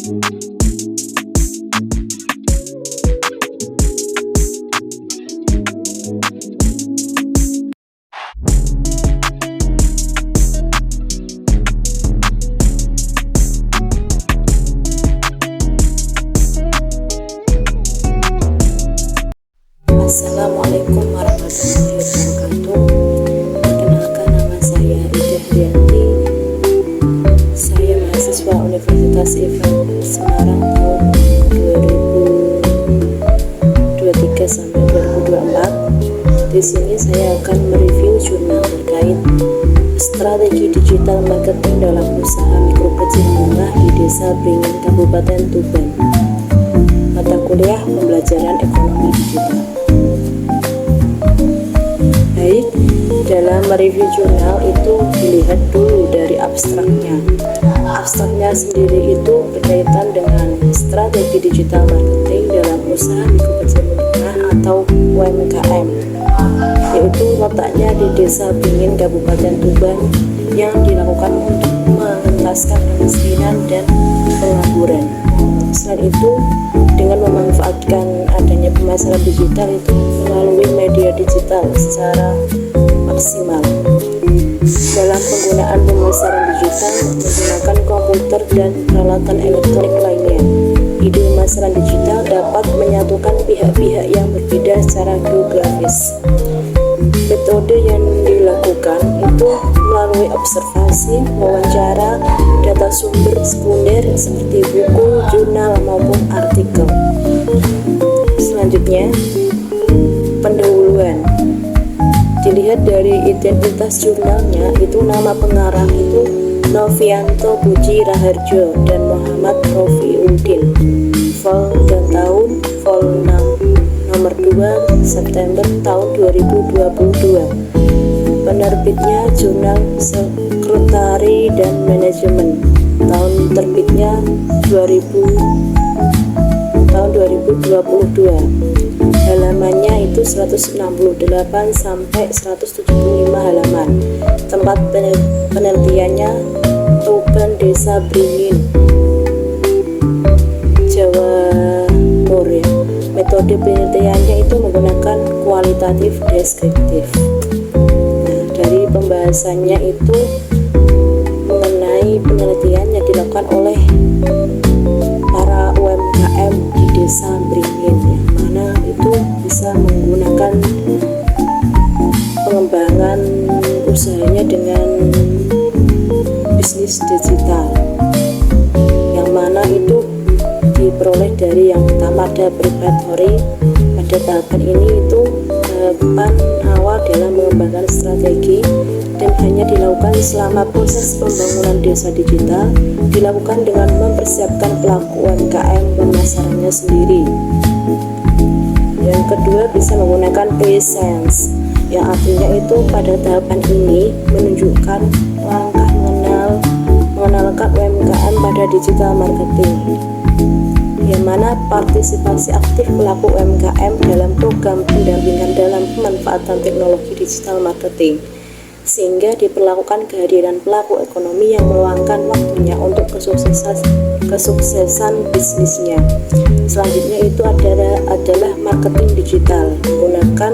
Assalamualaikum warahmatullahi wabarakatuh. Perkenalkan, nama saya Ida Haryanti. Saya mahasiswa Universitas IFAN Semarang tahun 2023 sampai 2024. Di sini saya akan mereview jurnal terkait strategi digital marketing dalam usaha mikro kecil menengah di Desa Beringin, Kabupaten Tuban. Mata kuliah pembelajaran ekonomi digital. Baik, dalam mereview jurnal itu dilihat dulu dari abstraknya. Abstraknya sendiri itu berkaitan dengan strategi digital marketing dalam usaha mikro kecil menengah atau UMKM, yaitu letaknya di Desa Beringin, Kabupaten Tuban, yang dilakukan untuk mengentaskan kemiskinan dan pengangguran. Selain itu, dengan memanfaatkan adanya pemasaran digital itu melalui media digital secara maksimal. Dalam penggunaan pemasaran digital menggunakan komputer dan peralatan elektronik lainnya, ide pemasaran digital dapat menyatukan pihak-pihak yang berbeda secara geografis. Metode yang dilakukan itu melalui observasi, wawancara, data sumber sekunder seperti buku, jurnal, maupun artikel. Selanjutnya, pendahuluan. Dilihat dari identitas jurnalnya, itu nama pengarang itu Novianto Puji Raharjo dan Muhammad Rofiuddin. Vol dan tahun Vol 6 nomor 2 September tahun 2022. Penerbitnya Jurnal Sekretari dan Manajemen. Tahun terbitnya tahun 2022. Halamannya itu 168 sampai 175 halaman. Tempat penelitiannya Tuban, Desa Beringin, Jawa Timur ya. Metode penelitiannya itu menggunakan kualitatif deskriptif. Nah, dari pembahasannya itu mengenai penelitian yang dilakukan oleh para UMKM di Desa Beringin, yang mana itu bisa menggunakan pengembangan usahanya dengan bisnis digital, yang mana itu diperoleh dari yang pertama ada preparatory. Pada tahapan ini itu tahapan awal dalam mengembangkan strategi dan hanya dilakukan selama proses pembangunan desa digital, dilakukan dengan mempersiapkan pelaku UMKM pemasarannya sendiri. Yang kedua, bisa menggunakan presence, yang artinya itu pada tahapan ini menunjukkan langkah mengenalkan UMKM pada digital marketing, yang mana partisipasi aktif pelaku UMKM dalam program pendampingan dalam pemanfaatan teknologi digital marketing, sehingga diperlakukan kehadiran pelaku ekonomi yang meluangkan waktunya untuk kesuksesan bisnisnya. Selanjutnya itu adalah marketing digital, menggunakan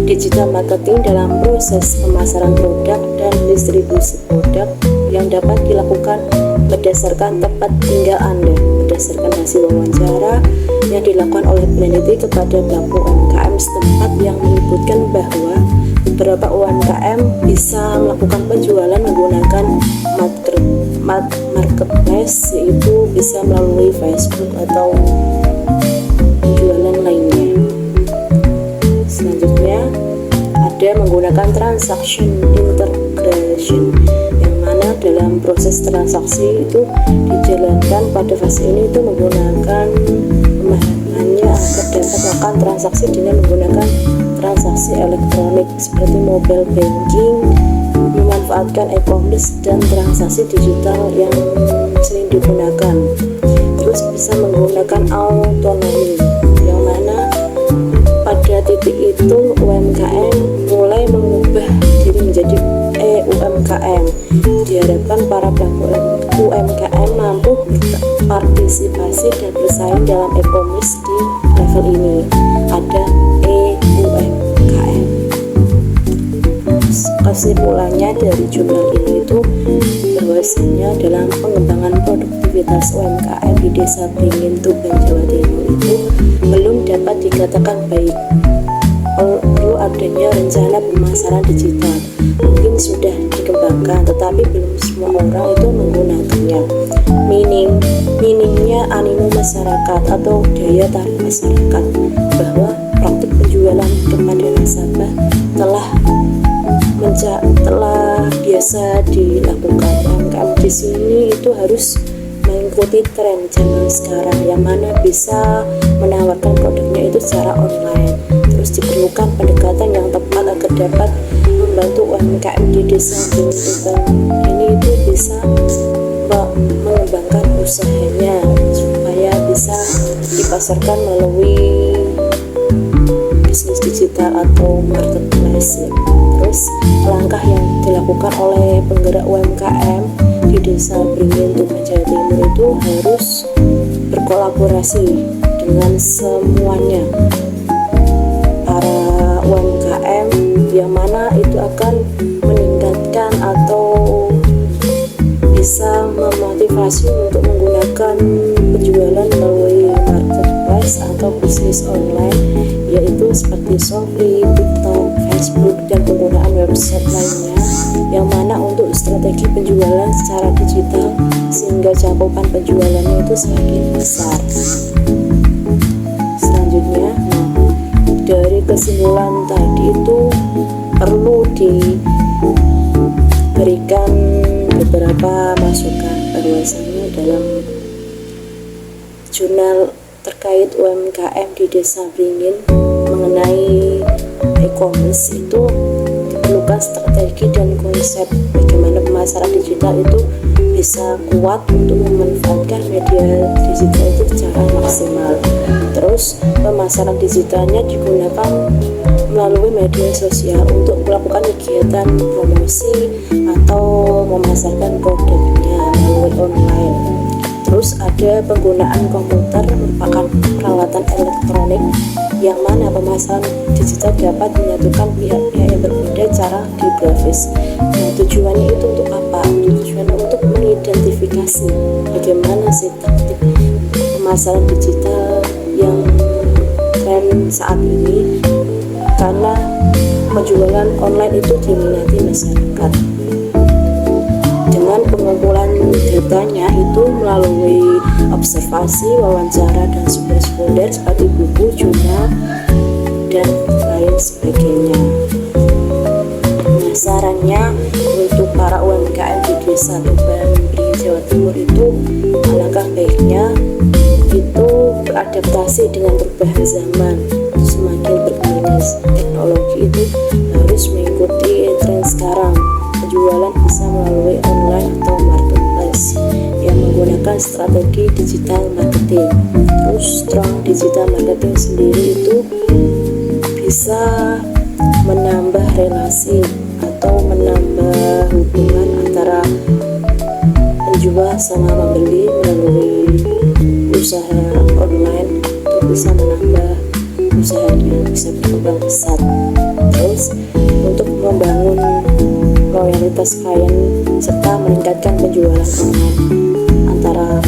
digital marketing dalam proses pemasaran produk dan distribusi produk yang dapat dilakukan berdasarkan tempat tinggal Anda, berdasarkan hasil wawancara yang dilakukan oleh peneliti kepada pelaku UMKM setempat, yang menyebutkan bahwa beberapa UMKM bisa melakukan penjualan menggunakan marketplace, yaitu bisa melalui Facebook atau penjualan lainnya. Selanjutnya ada menggunakan transaction integration, yang mana dalam proses transaksi itu dijalankan pada fase ini itu menggunakan pemahamannya agar dapat melakukan transaksi dengan menggunakan transaksi elektronik seperti mobile banking, memanfaatkan e-commerce dan transaksi digital yang sering digunakan. Terus bisa menggunakan autonomi, yang mana pada titik itu UMKM mulai mengubah diri menjadi UMKM. Diharapkan para pelaku UMKM mampu berpartisipasi dan bersaing dalam e-commerce di level ini. Ada UMKM. Kesimpulannya dari jurnal ini itu bahwasanya dalam pengembangan produktivitas UMKM di Desa Beringin, Tuban, Jawa Timur itu belum dapat dikatakan baik. Perlu adanya rencana pemasaran digital. Mungkin sudah dikembangkan, tetapi belum semua orang itu menggunakannya. Minimnya animo masyarakat atau daya tarik masyarakat bahwa praktik penjualan kepada nasabah telah biasa dilakukan. UMKM di sini itu harus mengikuti tren zaman sekarang, yang mana bisa menawarkan produknya itu secara online. Terus diperlukan pendekatan yang tepat agar dapat membantu UMKM di Desa Beringin ini itu bisa mengembangkan usahanya supaya bisa dipasarkan melalui bisnis digital atau marketplace. Terus langkah yang dilakukan oleh penggerak UMKM di Desa Beringin, Tuban, Jawa Timur itu harus berkolaborasi dengan semuanya para UMKM, yang mana itu akan meningkatkan atau bisa memotivasi untuk menggunakan penjualan melalui marketplace atau bisnis online, yaitu seperti Shopee, TikTok, Facebook, dan penggunaan website lainnya, yang mana untuk strategi penjualan secara digital sehingga cakupan penjualannya itu semakin besar. Selanjutnya, dari kesimpulan tadi itu perlu diberikan beberapa masukan bahwasanya dalam jurnal terkait UMKM di Desa Beringin mengenai e-commerce itu diperlukan strategi dan konsep bagaimana pemasaran digital itu bisa kuat untuk memanfaatkan media digital itu secara maksimal. Terus pemasaran digitalnya digunakan melalui media sosial untuk melakukan kegiatan promosi atau memasarkan produknya melalui online. Terus ada penggunaan komputer merupakan peralatan elektronik, yang mana pemasaran digital dapat menyatukan pihak-pihak yang berbeda cara geografis. Nah, tujuannya itu untuk apa? Tujuannya untuk mengidentifikasi bagaimana sih taktik pemasaran digital yang tren saat ini, karena penjualan online itu diminati masyarakat. Dengan pengumpulan datanya itu melalui observasi, wawancara, dan sumber-sumber seperti buku, jurnal, dan lain sebagainya. Nah, sarannya untuk para UMKM di Desa Tuban, Beringin, Jawa Timur itu alangkah baiknya itu beradaptasi dengan perubahan zaman. Semakin berkembangnya teknologi itu harus mengikuti tren sekarang. Penjualan bisa melalui online atau marketplace yang menggunakan strategi digital marketing. Terus strong digital marketing sendiri itu bisa menambah relasi atau menambah hubungan antara penjual sama pembeli melalui usaha online, itu bisa menambah usahanya, bisa berkembang pesat. Terus untuk membangun loyalitas klien serta meningkatkan penjualan online antara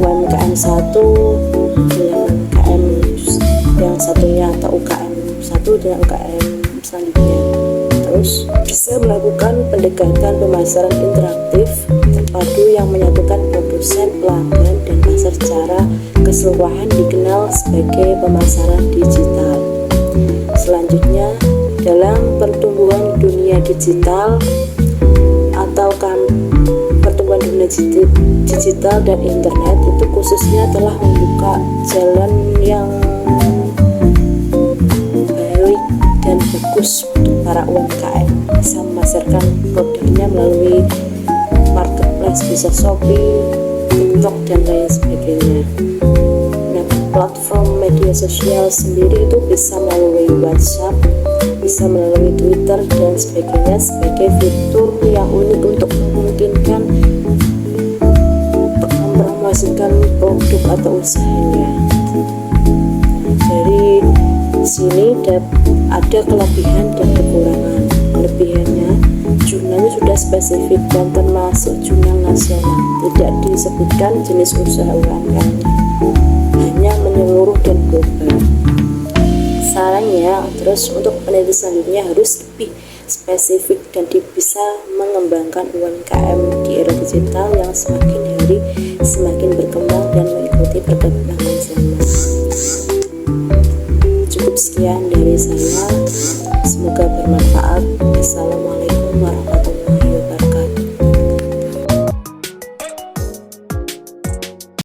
UMKM satu dengan UMKM yang satunya, atau UKM satu dengan UKM selanjutnya. Terus bisa melakukan pendekatan pemasaran interaktif terpadu yang menyatukan produsen, pelanggan, dan pasar secara keseluruhan, dikenal sebagai pemasaran digital. Selanjutnya, dalam pertumbuhan dunia digital atau pertumbuhan dunia digital dan internet itu khususnya telah membuka jalan yang baik dan bagus untuk para UMKM bisa memasarkan produknya melalui marketplace, bisa Shopee, TikTok, dan lain sebagainya. Nah, platform media sosial sendiri itu bisa melalui WhatsApp, bisa melalui Twitter, dan sebagainya sebagai fitur yang unik untuk memungkinkan mempromosikan produk atau usahanya. Dari sini ada kelebihan dan kekurangan. Kelebihannya, jurnalnya sudah spesifik dan termasuk jurnal nasional, tidak disebutkan jenis usaha UMKM-nya, hanya menyeluruh dan global. Sarannya, terus untuk peneliti selanjutnya harus lebih spesifik dan bisa mengembangkan UMKM di era digital yang semakin hari semakin berkembang dan mengikuti perkembangan zaman. Cukup sekian dari saya, semoga bermanfaat. Assalamualaikum warahmatullahi wabarakatuh.